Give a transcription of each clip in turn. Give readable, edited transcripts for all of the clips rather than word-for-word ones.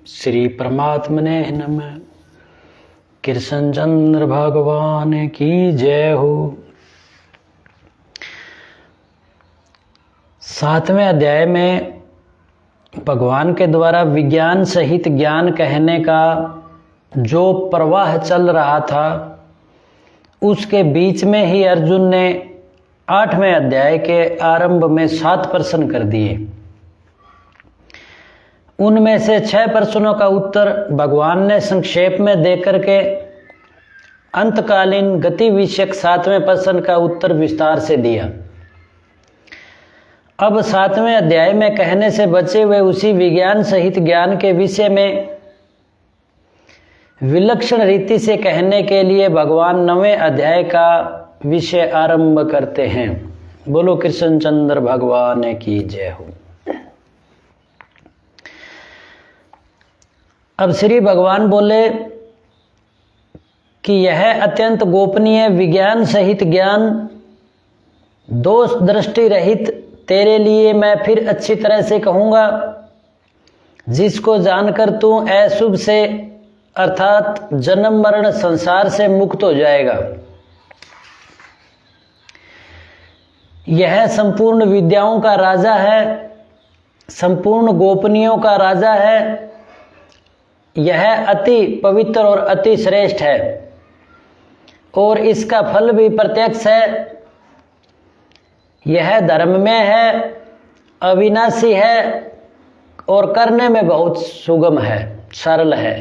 श्री परमात्मने नमः। कृष्ण चंद्र भगवान की जय हो। 7वें अध्याय में भगवान के द्वारा विज्ञान सहित ज्ञान कहने का जो प्रवाह चल रहा था, उसके बीच में ही अर्जुन ने 8वें अध्याय के आरंभ में 7 प्रश्न कर दिए। उनमें से 6 प्रश्नों का उत्तर भगवान ने संक्षेप में देकर के अंतकालीन गति विषयक 7वें प्रश्न का उत्तर विस्तार से दिया। अब 7वें अध्याय में कहने से बचे हुए उसी विज्ञान सहित ज्ञान के विषय में विलक्षण रीति से कहने के लिए भगवान 9वें अध्याय का विषय आरंभ करते हैं। बोलो कृष्ण चंद्र भगवान की जय हो। अब श्री भगवान बोले कि यह अत्यंत गोपनीय विज्ञान सहित ज्ञान दोष दृष्टि रहित तेरे लिए मैं फिर अच्छी तरह से कहूँगा, जिसको जानकर तू अशुभ से अर्थात जन्म मरण संसार से मुक्त हो जाएगा। यह संपूर्ण विद्याओं का राजा है, संपूर्ण गोपनीयों का राजा है। यह अति पवित्र और अति श्रेष्ठ है और इसका फल भी प्रत्यक्ष है। यह धर्ममय है, अविनाशी है और करने में बहुत सुगम है, सरल है,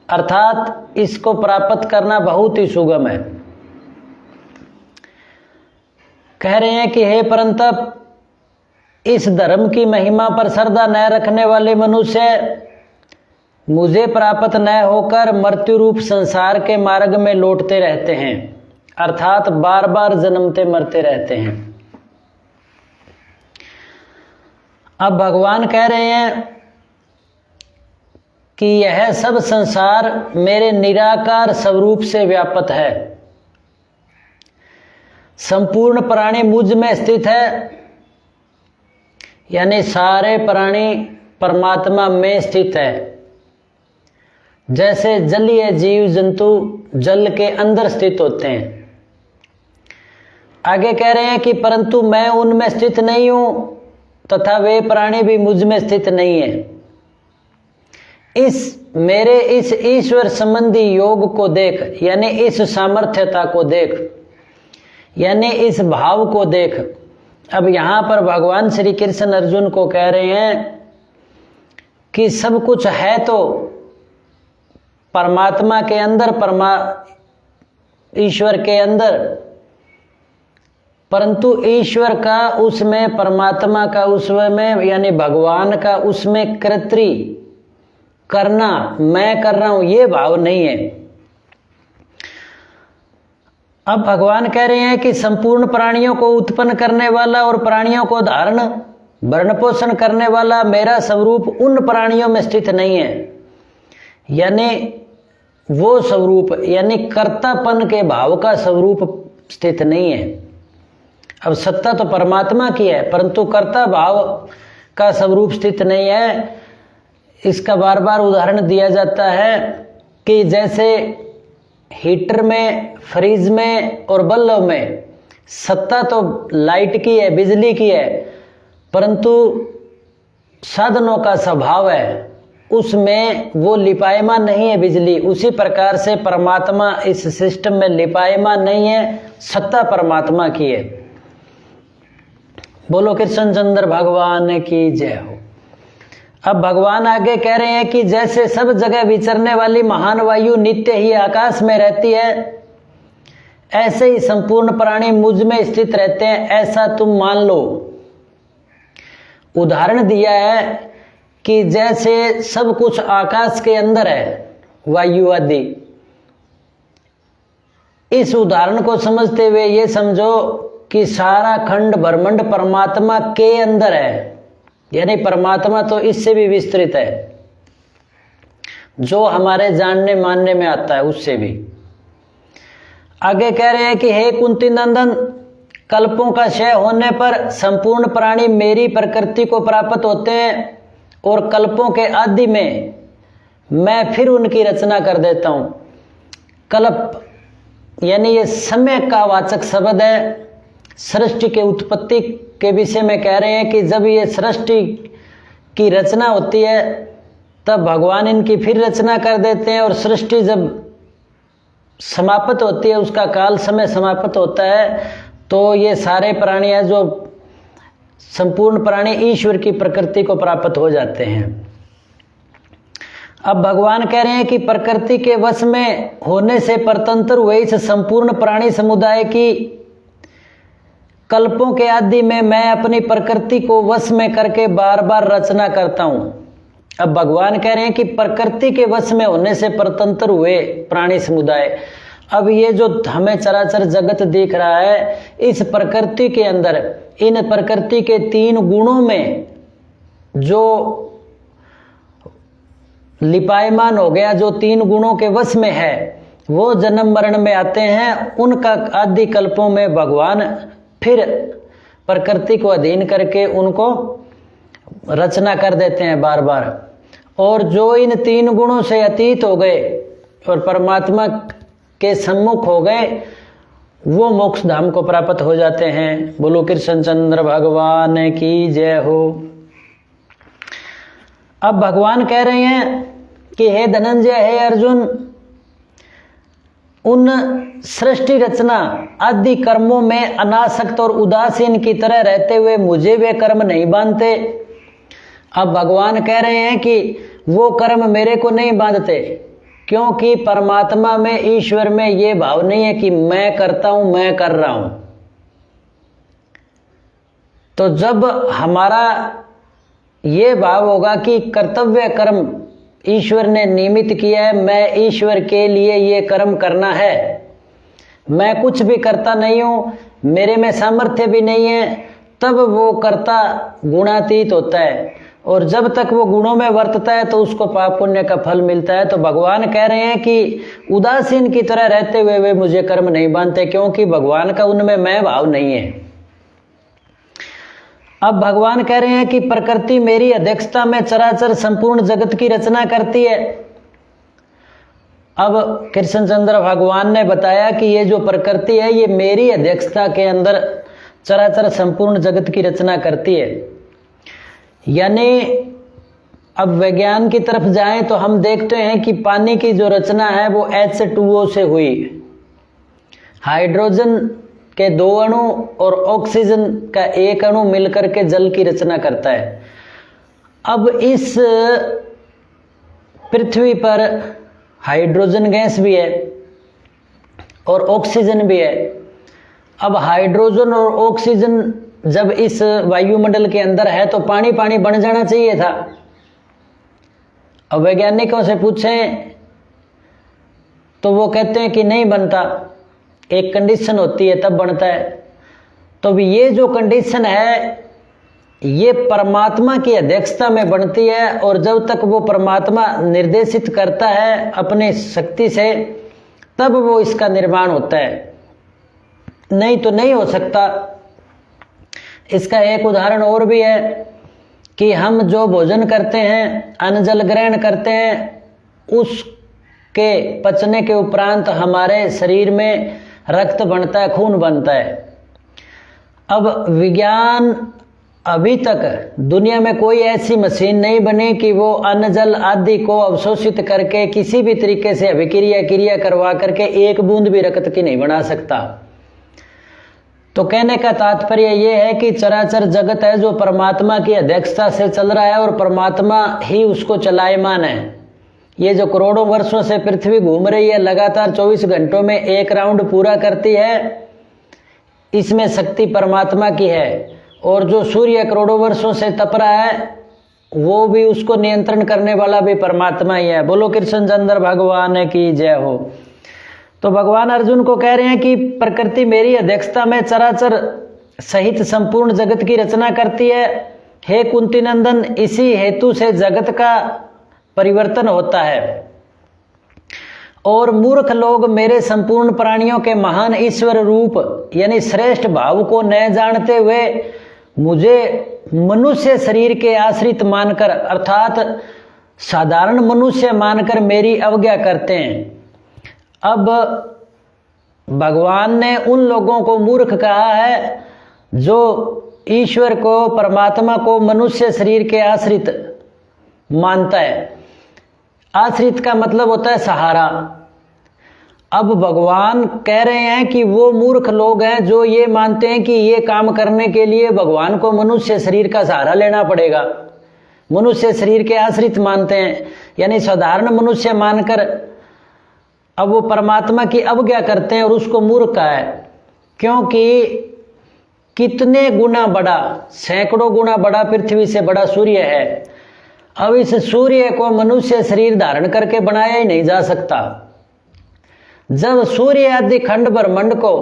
अर्थात इसको प्राप्त करना बहुत ही सुगम है। कह रहे हैं कि हे परंतप, इस धर्म की महिमा पर श्रद्धा न रखने वाले मनुष्य मुझे प्राप्त न होकर मृत्यु रूप संसार के मार्ग में लौटते रहते हैं, अर्थात बार बार जन्मते मरते रहते हैं। अब भगवान कह रहे हैं कि यह सब संसार मेरे निराकार स्वरूप से व्याप्त है। संपूर्ण प्राणी मुझ में स्थित है, यानी सारे प्राणी परमात्मा में स्थित है। जैसे जलीय जीव जंतु जल के अंदर स्थित होते हैं। आगे कह रहे हैं कि परंतु मैं उनमें स्थित नहीं हूं तथा वे प्राणी भी मुझ में स्थित नहीं है। मेरे इस ईश्वर संबंधी योग को देख, यानी इस सामर्थ्यता को देख, यानी इस भाव को देख। अब यहां पर भगवान श्री कृष्ण अर्जुन को कह रहे हैं कि सब कुछ है तो परमात्मा के अंदर, ईश्वर के अंदर, परंतु ईश्वर का उसमें, परमात्मा का उसमें, यानी भगवान का उसमें कर्तृ करना, मैं कर रहा हूं, ये भाव नहीं है। अब भगवान कह रहे हैं कि संपूर्ण प्राणियों को उत्पन्न करने वाला और प्राणियों को धारण भरण पोषण करने वाला मेरा स्वरूप उन प्राणियों में स्थित नहीं है, यानी वो स्वरूप, यानी कर्तापन के भाव का स्वरूप स्थित नहीं है। अब सत्ता तो परमात्मा की है, परंतु कर्ता भाव का स्वरूप स्थित नहीं है। इसका बार बार उदाहरण दिया जाता है कि जैसे हीटर में, फ्रिज में और बल्ब में सत्ता तो लाइट की है, बिजली की है, परंतु साधनों का स्वभाव है, उसमें वो लिपायमान नहीं है बिजली। उसी प्रकार से परमात्मा इस सिस्टम में लिपायमान नहीं है, सत्ता परमात्मा की है। बोलो कृष्ण चंद्र भगवान की जय हो। अब भगवान आगे कह रहे हैं कि जैसे सब जगह विचरने वाली महान वायु नित्य ही आकाश में रहती है, ऐसे ही संपूर्ण प्राणी मुझ में स्थित रहते हैं, ऐसा तुम मान लो। उदाहरण दिया है कि जैसे सब कुछ आकाश के अंदर है, वायु आदि। इस उदाहरण को समझते हुए ये समझो कि सारा खंड ब्रह्मांड परमात्मा के अंदर है, यानी परमात्मा तो इससे भी विस्तृत है, जो हमारे जानने मानने में आता है उससे भी। आगे कह रहे हैं कि हे कुंती नंदन, कल्पों का क्षय होने पर संपूर्ण प्राणी मेरी प्रकृति को प्राप्त होते हैं और कल्पों के आदि में मैं फिर उनकी रचना कर देता हूँ। कल्प यानी ये समय का वाचक शब्द है। सृष्टि के उत्पत्ति के विषय में कह रहे हैं कि जब ये सृष्टि की रचना होती है तब भगवान इनकी फिर रचना कर देते हैं, और सृष्टि जब समाप्त होती है, उसका काल समय समाप्त होता है, तो ये सारे प्राणी हैं जो संपूर्ण प्राणी ईश्वर की प्रकृति को प्राप्त हो जाते हैं। अब भगवान कह रहे हैं कि प्रकृति के वश में होने से परतंत्र हुए इस संपूर्ण प्राणी समुदाय की कल्पों के आदि में मैं अपनी प्रकृति को वश में करके बार बार रचना करता हूं। अब भगवान कह रहे हैं कि प्रकृति के वश में होने से परतंत्र हुए प्राणी समुदाय, अब ये जो हमें चराचर जगत दिख रहा है, इस प्रकृति के अंदर इन प्रकृति के 3 गुणों में जो लिपायमान हो गया, जो 3 गुणों के वश में है, वो जन्म मरण में आते हैं। उनका आदि कल्पों में भगवान फिर प्रकृति को अधीन करके उनको रचना कर देते हैं बार बार। और जो इन 3 गुणों से अतीत हो गए और परमात्मा के सम्मुख हो गए, वो मोक्ष धाम को प्राप्त हो जाते हैं। बोलो कृष्णचंद्र भगवान की जय हो। अब भगवान कह रहे हैं कि हे धनंजय, हे अर्जुन, उन सृष्टि रचना आदि कर्मों में अनासक्त और उदासीन की तरह रहते हुए मुझे वे कर्म नहीं बांधते। अब भगवान कह रहे हैं कि वो कर्म मेरे को नहीं बांधते, क्योंकि परमात्मा में, ईश्वर में ये भाव नहीं है कि मैं करता हूं, मैं कर रहा हूं। तो जब हमारा ये भाव होगा कि कर्तव्य कर्म ईश्वर ने नियमित किया है, मैं ईश्वर के लिए ये कर्म करना है, मैं कुछ भी करता नहीं हूं, मेरे में सामर्थ्य भी नहीं है, तब वो कर्ता गुणातीत होता है। और जब तक वो गुणों में वर्तता है तो उसको पाप पुण्य का फल मिलता है। तो भगवान कह रहे हैं कि उदासीन की तरह रहते हुए वे मुझे कर्म नहीं बांधते, क्योंकि भगवान का उनमें मैं भाव नहीं है। अब भगवान कह रहे हैं कि प्रकृति मेरी अध्यक्षता में चराचर संपूर्ण जगत की रचना करती है। अब कृष्णचंद्र भगवान ने बताया कि ये जो प्रकृति है, ये मेरी अध्यक्षता के अंदर चराचर संपूर्ण जगत की रचना करती है। यानी अब विज्ञान की तरफ जाएं तो हम देखते हैं कि पानी की जो रचना है वो H2O से हुई। हाइड्रोजन के 2 अणु और ऑक्सीजन का 1 अणु मिलकर के जल की रचना करता है। अब इस पृथ्वी पर हाइड्रोजन गैस भी है और ऑक्सीजन भी है। अब हाइड्रोजन और ऑक्सीजन जब इस वायुमंडल के अंदर है तो पानी पानी बन जाना चाहिए था। अब वैज्ञानिकों से पूछें तो वो कहते हैं कि नहीं बनता, एक कंडीशन होती है तब बनता है। तो ये जो कंडीशन है ये परमात्मा की अध्यक्षता में बनती है, और जब तक वो परमात्मा निर्देशित करता है अपनी शक्ति से तब वो इसका निर्माण होता है, नहीं तो नहीं हो सकता। इसका एक उदाहरण और भी है कि हम जो भोजन करते हैं, अन्न जल ग्रहण करते हैं, उसके पचने के उपरांत हमारे शरीर में रक्त बनता है, खून बनता है। अब विज्ञान अभी तक दुनिया में कोई ऐसी मशीन नहीं बनी कि वो अन्न जल आदि को अवशोषित करके किसी भी तरीके से अभिक्रिया करवा करके एक बूंद भी रक्त की नहीं बना सकता। तो कहने का तात्पर्य ये है कि चराचर जगत है जो परमात्मा की अध्यक्षता से चल रहा है और परमात्मा ही उसको चलायमान है। ये जो करोड़ों वर्षों से पृथ्वी घूम रही है, लगातार 24 घंटों में एक राउंड पूरा करती है, इसमें शक्ति परमात्मा की है। और जो सूर्य करोड़ों वर्षों से तप रहा है वो भी उसको नियंत्रण करने वाला भी परमात्मा ही है। बोलो कृष्णचंद्र भगवान की जय हो। तो भगवान अर्जुन को कह रहे हैं कि प्रकृति मेरी अध्यक्षता में चराचर सहित संपूर्ण जगत की रचना करती है। हे कुंती नंदन, इसी हेतु से जगत का परिवर्तन होता है और मूर्ख लोग मेरे संपूर्ण प्राणियों के महान ईश्वर रूप यानी श्रेष्ठ भाव को न जानते हुए मुझे मनुष्य शरीर के आश्रित मानकर, अर्थात साधारण मनुष्य मानकर मेरी अवज्ञा करते हैं। अब भगवान ने उन लोगों को मूर्ख कहा है जो ईश्वर को, परमात्मा को मनुष्य शरीर के आश्रित मानता है। आश्रित का मतलब होता है सहारा। अब भगवान कह रहे हैं कि वो मूर्ख लोग हैं जो ये मानते हैं कि ये काम करने के लिए भगवान को मनुष्य शरीर का सहारा लेना पड़ेगा, मनुष्य शरीर के आश्रित मानते हैं, यानी साधारण मनुष्य मानकर अब वो परमात्मा की अवज्ञा करते हैं और उसको मूर्ख कहा है। क्योंकि कितने गुना बड़ा, सैकड़ों गुना बड़ा पृथ्वी से बड़ा सूर्य है। अब इस सूर्य को मनुष्य शरीर धारण करके बनाया ही नहीं जा सकता। जब सूर्य आदि खंड ब्रह्मांड को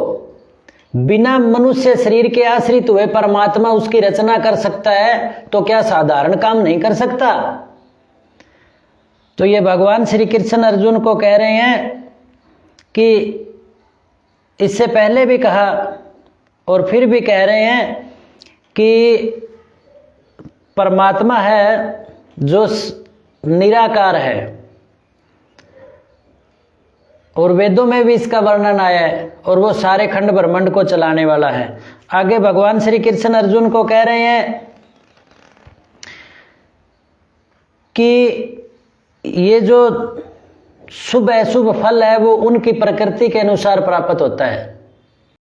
बिना मनुष्य शरीर के आश्रित हुए परमात्मा उसकी रचना कर सकता है, तो क्या साधारण काम नहीं कर सकता? तो ये भगवान श्री कृष्ण अर्जुन को कह रहे हैं कि इससे पहले भी कहा और फिर भी कह रहे हैं कि परमात्मा है जो निराकार है, और वेदों में भी इसका वर्णन आया है, और वो सारे खंड ब्रह्मांड को चलाने वाला है। आगे भगवान श्री कृष्ण अर्जुन को कह रहे हैं कि ये जो शुभ अशुभ फल है वो उनकी प्रकृति के अनुसार प्राप्त होता है।